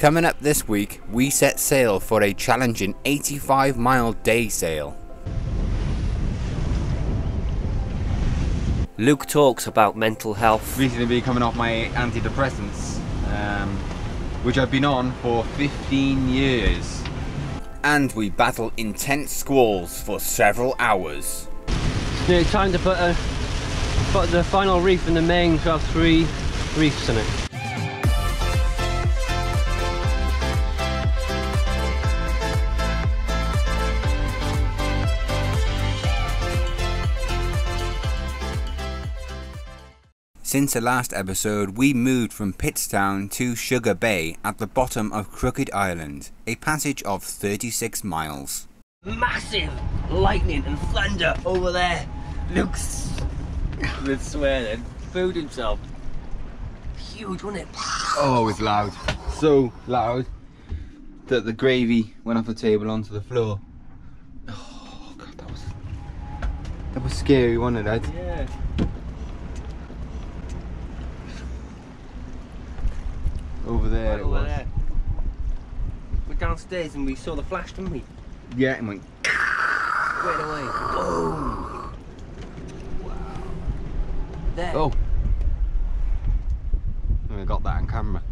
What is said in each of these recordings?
Coming up this week, we set sail for a challenging 85-mile day sail. Luke talks about mental health. Recently been coming off my antidepressants, which I've been on for 15 years. And we battle intense squalls for several hours. It's nearly time to put the final reef in the main, so I have 3 reefs in it. Since the last episode, we moved from Pittstown to Sugar Bay at the bottom of Crooked Island, a passage of 36 miles. Massive lightning and thunder over there. Luke's with swearing, food himself. Huge, wasn't it? Oh, it was loud. So loud that the gravy went off the table onto the floor. Oh god, that was scary, wasn't it, Dad? Yeah. Over there Right it over was. there. We're downstairs and we saw the flash, didn't we? Yeah, it went. Straight away. Boom! Wow. There. Oh. I got that on camera.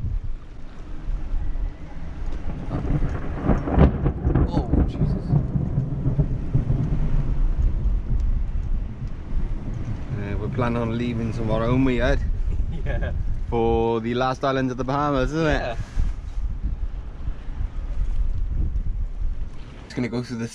Oh, Jesus. We're planning on leaving tomorrow, aren't we, Ed? Yeah. For the last island of the Bahamas, isn't it? It's going to go through the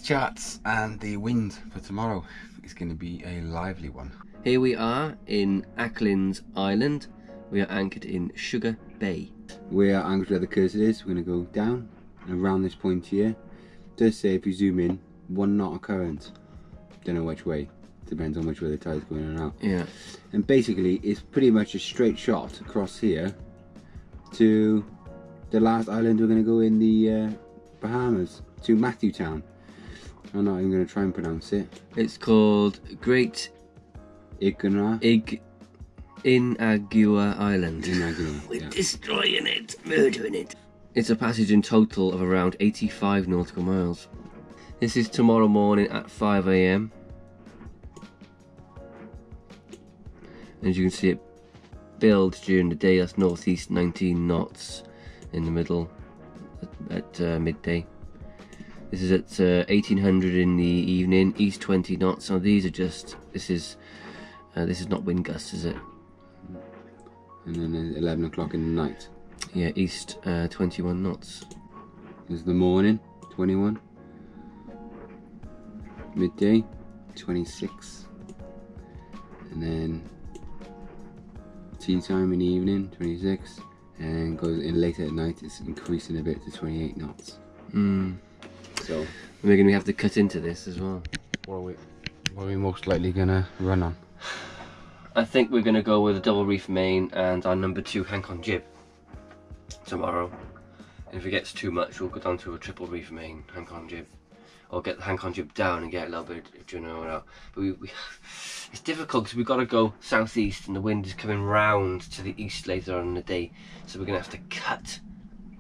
charts, and the wind for tomorrow is going to be a lively one. Here we are in Acklins Island. We are anchored in Sugar Bay. We are anchored where the cursor is. We're going to go down and around this point here. It does say, if you zoom in, 1 knot of current. Don't know which way. Depends on which way the tide's going in and out. Yeah. And basically, it's pretty much a straight shot across here to the last island we're going to go in the Bahamas, to Matthewtown. I'm not even going to try and pronounce it. It's called Great Inagua. Inagua Island. Inagua, We're yeah. destroying it, murdering it. It's a passage in total of around 85 nautical miles. This is tomorrow morning at 5 AM. As you can see, it builds during the day. That's northeast 19 knots in the middle at midday. This is at 1800 in the evening, east 20 knots. So these are just, this is not wind gusts, is it? And then at 11 o'clock in the night. Yeah, east 21 knots. This is the morning, 21. Midday, 26. And then tea time in the evening, 26. And goes in later at night, it's increasing a bit to 28 knots. So we're going to have to cut into this as well. what are we most likely going to run on? I think we're going to go with a double reef main and our number 2 Hank-on jib tomorrow. And if it gets too much, we'll go down to a triple reef main Hank-on jib, or get the Hank-on jib down and get a little bit of Juno out. But it's difficult because we've got to go southeast and the wind is coming round to the east later on in the day, so we're going to have to cut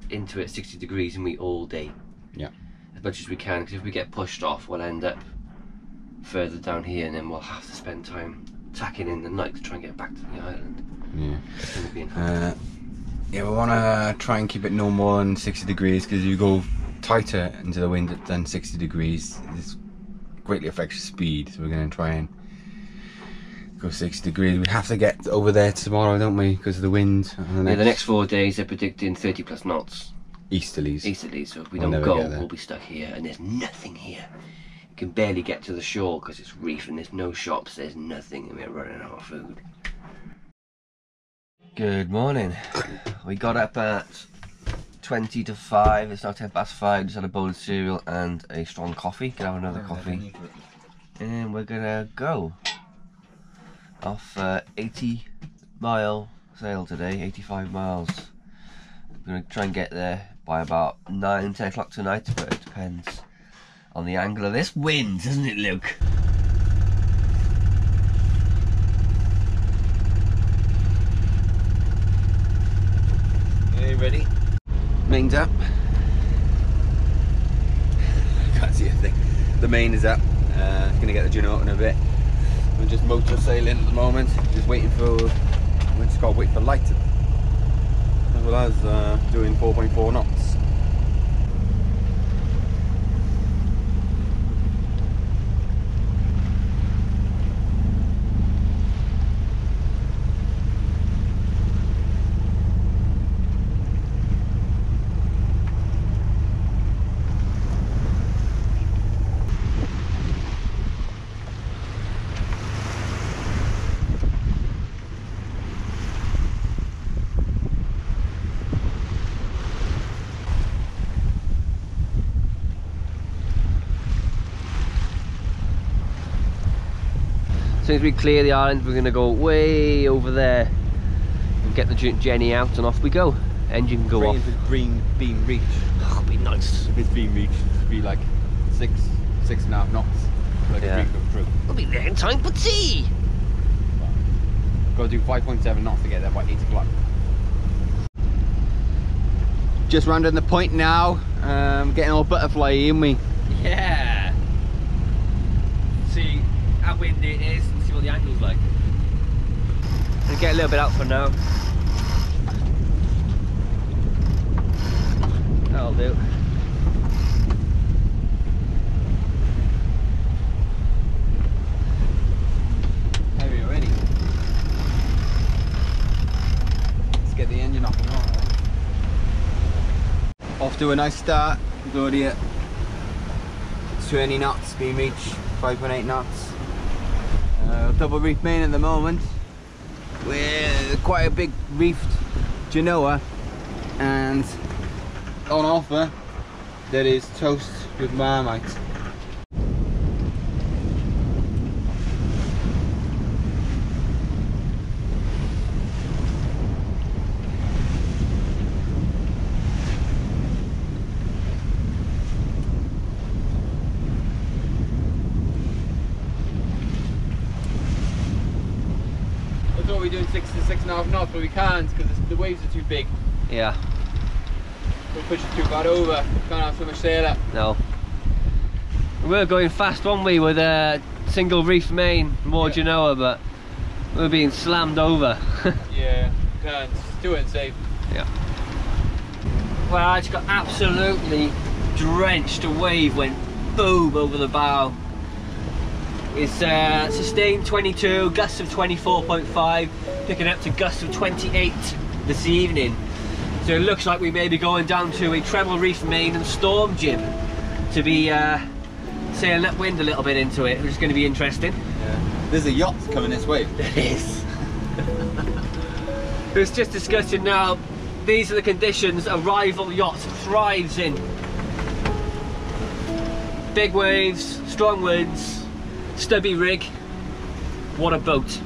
into it 60 degrees and we all day. Yeah. As much as we can, because if we get pushed off, we'll end up further down here, and then we'll have to spend time tacking in the night to try and get back to the island. Yeah. It's going to be Yeah, we want to try and keep it no more than 60 degrees, because you go tighter into the wind than 60 degrees, this greatly affects your speed. So we're going to try and go 60 degrees. We have to get over there tomorrow, don't we, because of the wind. And the next 4 days they're predicting 30 plus knots. Easterlies. Easterlies, so if we We'll don't never go, get there. we'll be stuck here, and there's nothing here. You can barely get to the shore because it's reef and there's no shops, there's nothing, and we're running out of food. Good morning. We got up at 20 to 5, it's now 10 past 5, just had a bowl of cereal and a strong coffee. Can have another coffee. And we're gonna go off 80-mile sail today, 85 miles. We're gonna try and get there by about 9, 10 o'clock tonight, but it depends on the angle of this wind, doesn't it, Luke? Are you ready? Main's up. Can't see a thing. The main is up. Gonna get the Juno in a bit. We're just motor sailing at the moment. Just waiting for. We just gotta wait for light. As well as doing 4.4 knots. As soon as we clear the island, we're going to go way over there and get the Jenny out, and off we go. Engine can go off. If it's being reached. Oh, it'll be nice. If it's being reached, it'll be like 6.5 knots. Like Yeah. a dream through. We'll be there in time for tea. Got to do 5.7 knots to get there by 8 o'clock. Just rounding the point now. Getting all butterfly in we. Yeah. See how windy it is and see what the angle's like. And get a little bit out for now. That'll do. Heavy already. Let's get the engine off and on. Off to a nice start. We're already at 20 knots, speed reach 5.8 knots. Double reef main at the moment with quite a big reefed Genoa, and on offer there is toast with Marmite. I thought we were doing 6 to 6.5 knots, but we can't because the waves are too big. Yeah. We're pushing too far over. Can't have so much sail up. No. We were going fast, weren't we, with a single reef main, more Yeah. Genoa, but we were being slammed over. Yeah, can't. It's too unsafe. Yeah. Well, I just got absolutely drenched. A wave went boom over the bow. It's sustained 22, gusts of 24.5, picking up to gusts of 28 this evening. So it looks like we may be going down to a treble reef main and storm jib to be sailing upwind a little bit into it, which is going to be interesting. Yeah. There's a yacht coming this way. It is. It was just discussing now, these are the conditions a rival yacht thrives in. Big waves, strong winds, stubby rig. What a boat.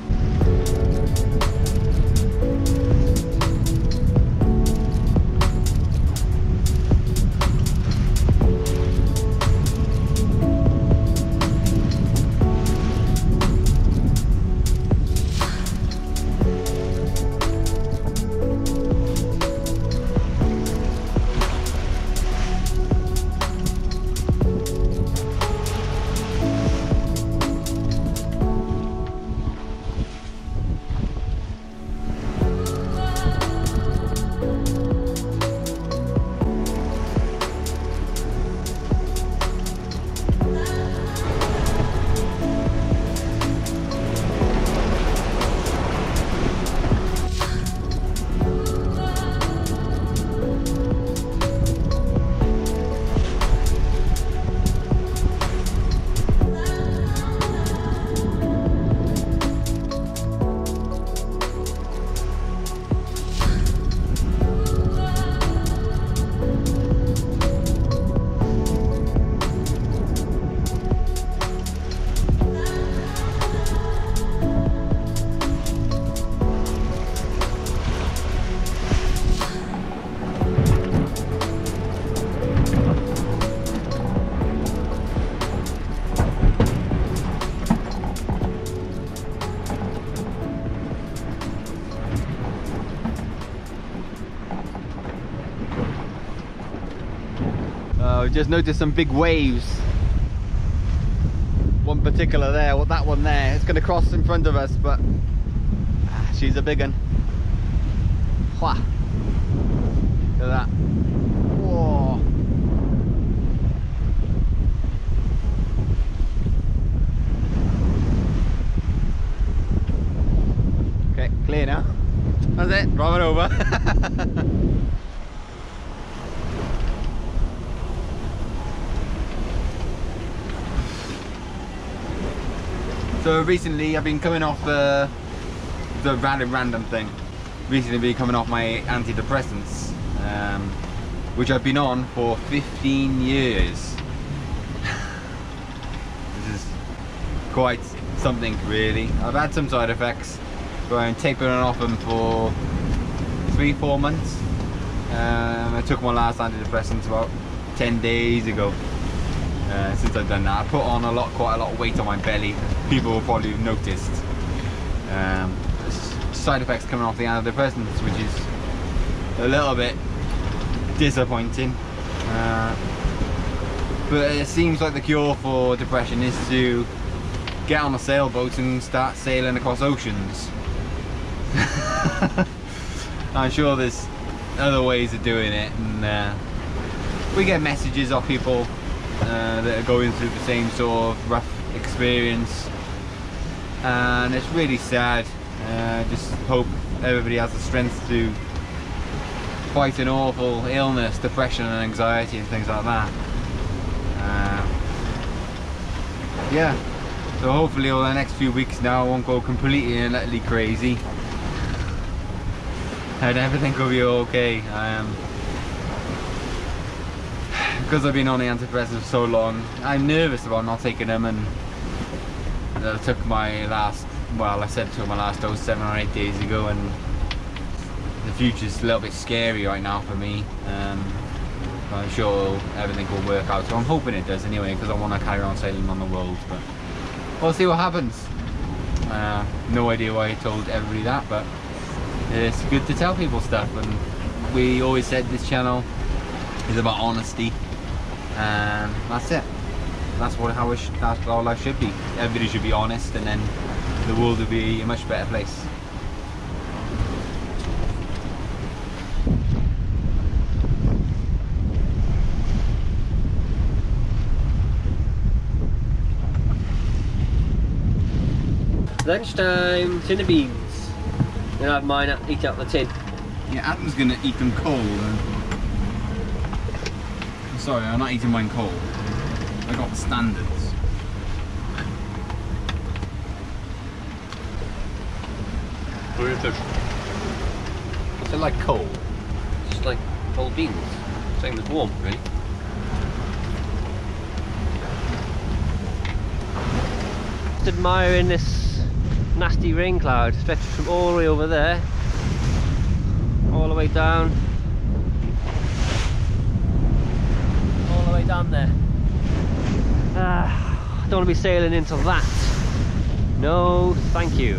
Just noticed some big waves. One particular there, well, that one there, it's going to cross in front of us, but she's a big one. Wha! Look at that. Whoa! Okay, clear now. That's it, drive it over. So recently I've been coming off the random thing. Recently been coming off my antidepressants, which I've been on for 15 years. This is quite something really. I've had some side effects, but I'm tapering off them for 3-4 months. I took my last antidepressants about 10 days ago. Since I've done that, I put on quite a lot of weight on my belly. People will probably have noticed. Side effects coming off the antidepressants, which is a little bit disappointing. But it seems like the cure for depression is to get on a sailboat and start sailing across oceans. I'm sure there's other ways of doing it, and we get messages of people that are going through the same sort of rough experience, and it's really sad. Just hope everybody has the strength to fight an awful illness, depression and anxiety and things like that. Yeah, so hopefully over the next few weeks now I won't go completely and utterly crazy, and everything will be okay. Because I've been on the antidepressants for so long, I'm nervous about not taking them, and I took my last, well, I said I took my last dose 7 or 8 days ago, and the future's a little bit scary right now for me. I'm sure everything will work out, so I'm hoping it does anyway, because I want to carry on sailing on the world, but we'll see what happens. No idea why I told everybody that, but it's good to tell people stuff, and we always said this channel is about honesty. And that's it. That's how life should be. Everybody should be honest, and then the world will be a much better place. Lunchtime, tin of beans. I'm gonna have mine eat out the tin. Yeah, Adam's gonna eat them cold. Sorry, I'm not eating mine cold. I got standards. What's it like cold? Just like cold beans. Same as warm, really. Just admiring this nasty rain cloud, stretched from all the way over there, all the way down. Down there. I don't want to be sailing into that. No, thank you.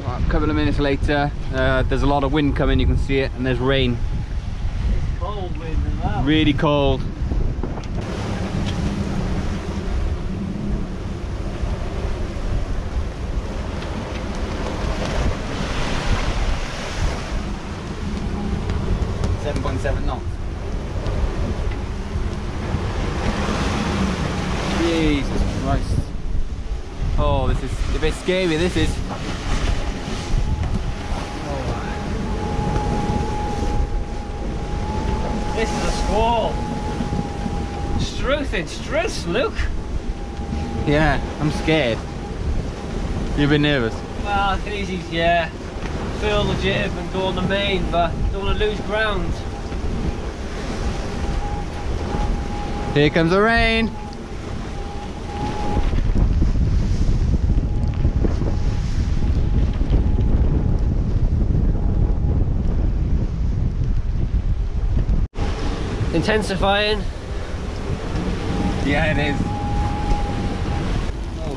Right, a couple of minutes later, there's a lot of wind coming, you can see it, and there's rain. Cold wind as well. Really cold. .7 knots. Jesus Christ. Oh, this is a bit scary, this is. This is a squall. Struth in struth, Luke. Yeah, I'm scared. You've been nervous? Well, I can easily, yeah, feel the jib and go on the main, but don't want to lose ground. Here comes the rain. Intensifying. Yeah, it is. Oh,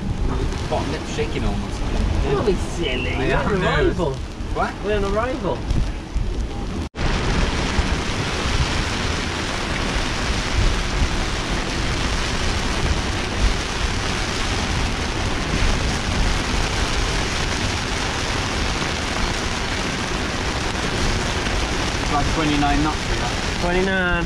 bottom lip shaking almost. Don't be silly. I We're am on nervous. arrival. What? We're on arrival. Like 29 knots for that. 29.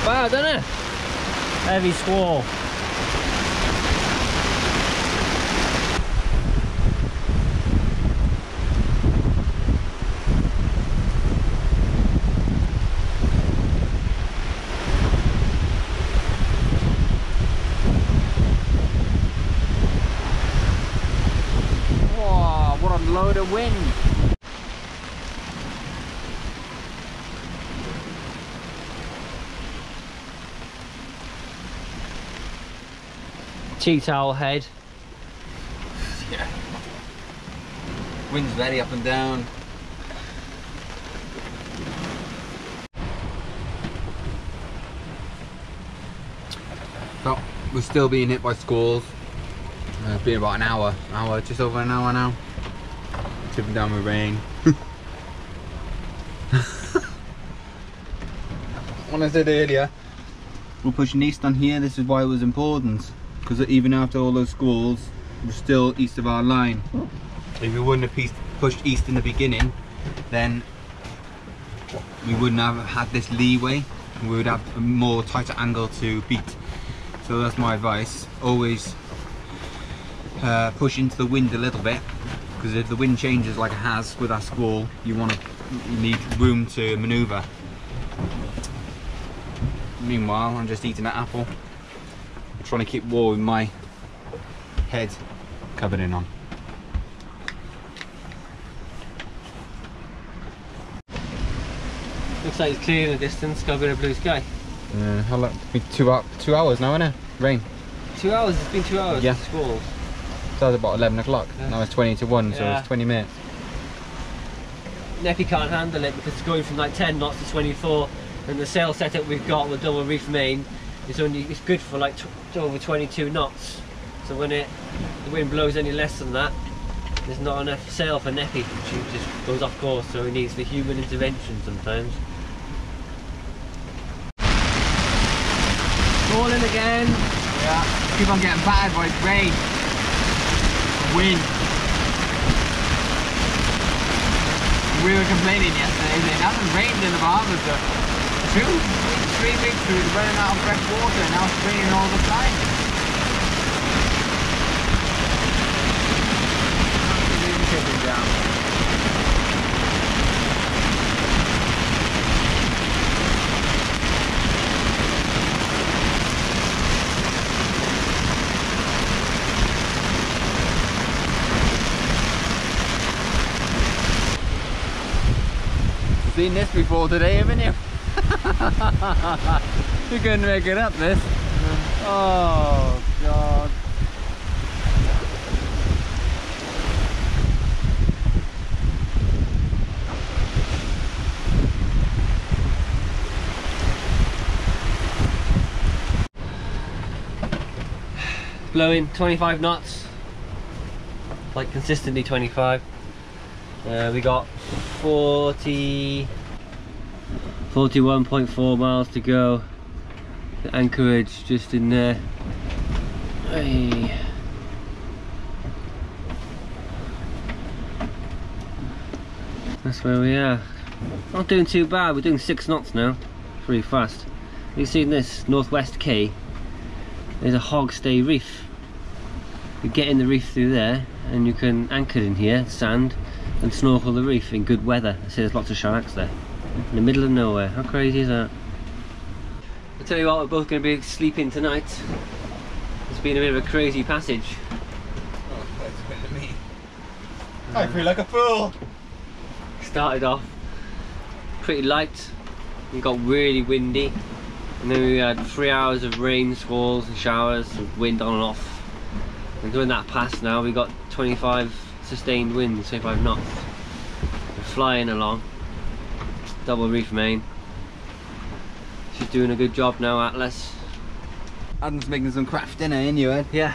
Wow, done it? Heavy squall. Whoa, what a load of wind. Tea towel head. Yeah. Wind's very up and down. So, we're still being hit by squalls. It's been about an hour, just over an hour now. Tipping down with rain. When I said earlier, we're pushing east on here, this is why it was important. Because even after all those squalls, we're still east of our line. If we wouldn't have pushed east in the beginning, then we wouldn't have had this leeway. We would have a more tighter angle to beat. So that's my advice. Always push into the wind a little bit, because if the wind changes like it has with that squall, you need room to manoeuvre. Meanwhile, I'm just eating an apple. I'm trying to keep warm with my head covered in on. Looks like it's clear in the distance, got a bit of blue sky. How long? It's been 2 hours now, isn't it? Rain. 2 hours, it's been 2 hours. Yeah. Squalls. So it was about 11 o'clock. Yeah. Now it's 20 to 1, so Yeah. it's 20 minutes. Neppy can't handle it because it's going from like 10 knots to 24, and the sail setup we've got with double reef main it's good for like over 22 knots. So when the wind blows any less than that, there's not enough sail for Neppy. She just goes off course, so he needs the human intervention sometimes. Falling again. Yeah. Keep on getting battered by rain. Wind. We were complaining yesterday that it hasn't rained in the Bahamas for 2 weeks, 3 weeks. We were running out of fresh water, now it's raining all the time. Absolutely tipping down. Seen this before today, haven't you? You couldn't make it up, this. Oh God. Blowing 25 knots, like consistently 25. We got 41.4 miles to go. The anchorage just in there. Hey. That's where we are. Not doing too bad, we're doing 6 knots now. Pretty fast. You've seen this northwest quay. There's a hog stay reef. You get in the reef through there and you can anchor in here, sand, and snorkel the reef in good weather. I see there's lots of sharks there. In the middle of nowhere. How crazy is that? I'll tell you what, we're both going to be sleeping tonight. It's been a bit of a crazy passage. Oh, that's good to me. I feel like a fool. started off pretty light and got really windy, and then we had 3 hours of rain, squalls and showers and wind on and off, and doing that past now we got 25 sustained winds, 25 knots. We're flying along, double reef main. She's doing a good job now, Atlas. Adam's making some craft dinner in you, Ed. Yeah,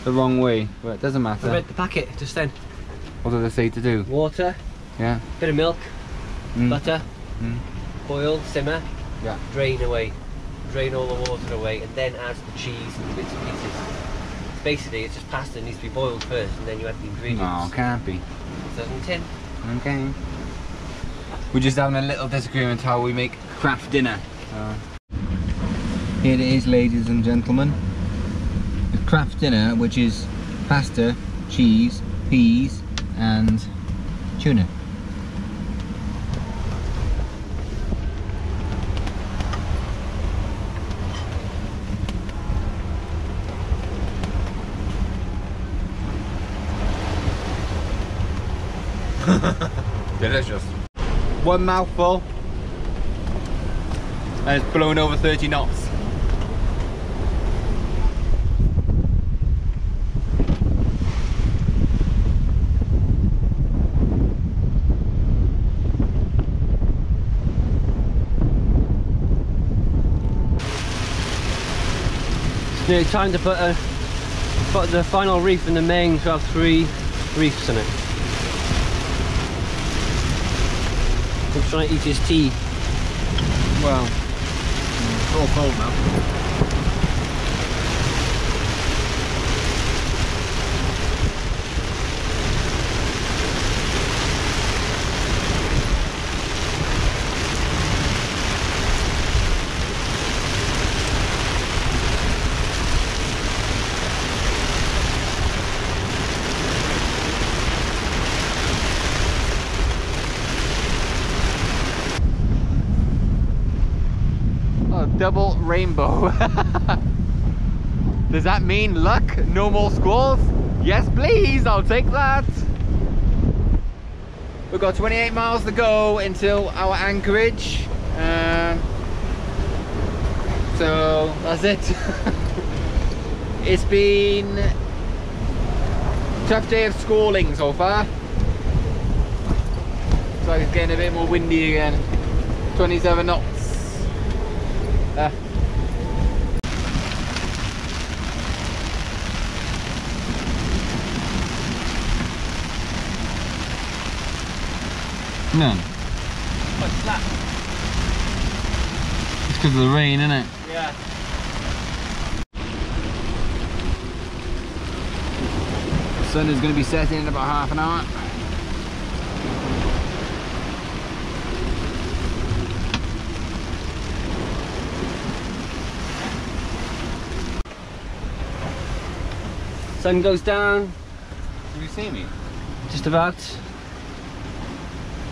The wrong way, but it doesn't matter. I read the packet just then. What do they say to do? Water, Yeah. bit of milk, butter, Mm. boil, simmer, Yeah. drain away, drain all the water away, and then add the cheese and the bits and pieces. Basically, it's just pasta that needs to be boiled first, and then you add the ingredients. No, can't be. It doesn't tin. Okay. We're just having a little disagreement how we make craft dinner. Here it is, ladies and gentlemen. The craft dinner, which is pasta, cheese, peas, and tuna. Delicious. One mouthful and it's blown over 30 knots. It's nearly time to put the final reef in the main, so I have 3 reefs in it. He's trying to eat his tea. Well, it's all cold now. Double rainbow. Does that mean luck? No more squalls? Yes please, I'll take that. We've got 28 miles to go until our anchorage. So that's it. It's been a tough day of squalling so far. It's like it's getting a bit more windy again. 27 knots. None. Quite flat. It's because of the rain, isn't it? Yeah. The sun is going to be setting in about half an hour. Sun goes down, Can you see me? just about.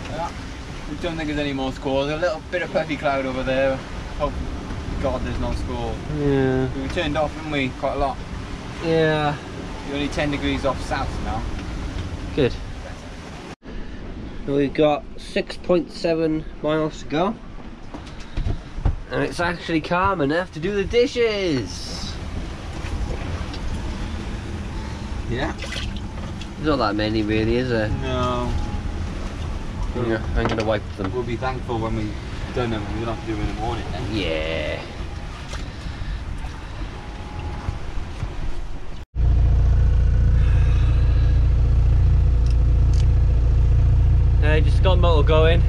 Yeah. We don't think there's any more squalls. A little bit of puffy cloud over there. Hope God there's no squall. Yeah. We turned off, didn't we? Quite a lot. Yeah. You're only 10 degrees off south now. Good. We've got 6.7 miles to go, and it's actually calm enough to do the dishes. Yeah. There's not that many really, is there? No. Yeah, I'm gonna wipe them. We'll be thankful when we've done them. We don't have to do them in the morning then. Yeah. Just got motor going.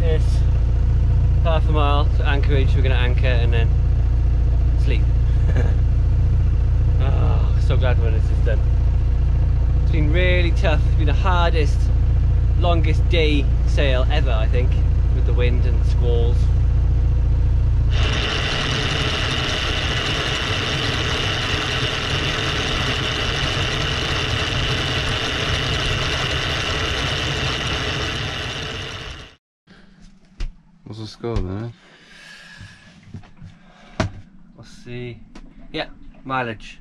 It's half a mile to anchorage. We're gonna anchor and then sleep. Oh, so glad when this is done. It's been really tough. It's been the hardest, longest day sail ever, I think, with the wind and the squalls. What's the score then? Let's see. Yeah, mileage.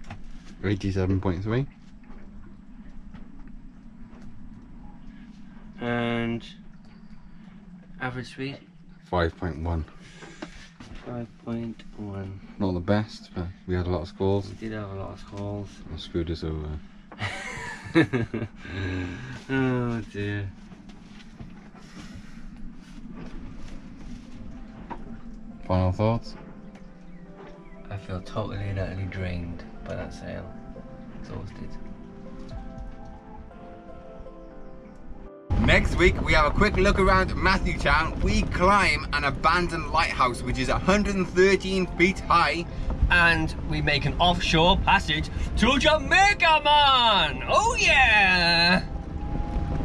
87.3. And and average speed? 5.1. 5.1. Not the best, but we had a lot of squalls. We did have a lot of squalls. That screwed us over. Oh dear. Final thoughts? I feel totally and utterly drained by that sail. Exhausted. Next week we have a quick look around Matthewtown. We climb an abandoned lighthouse which is 113 feet high. And we make an offshore passage to Jamaica, man! Oh yeah!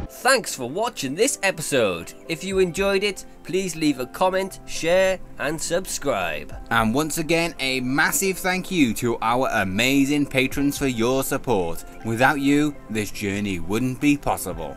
Thanks for watching this episode. If you enjoyed it, please leave a comment, share and subscribe. And once again, a massive thank you to our amazing patrons for your support. Without you, this journey wouldn't be possible.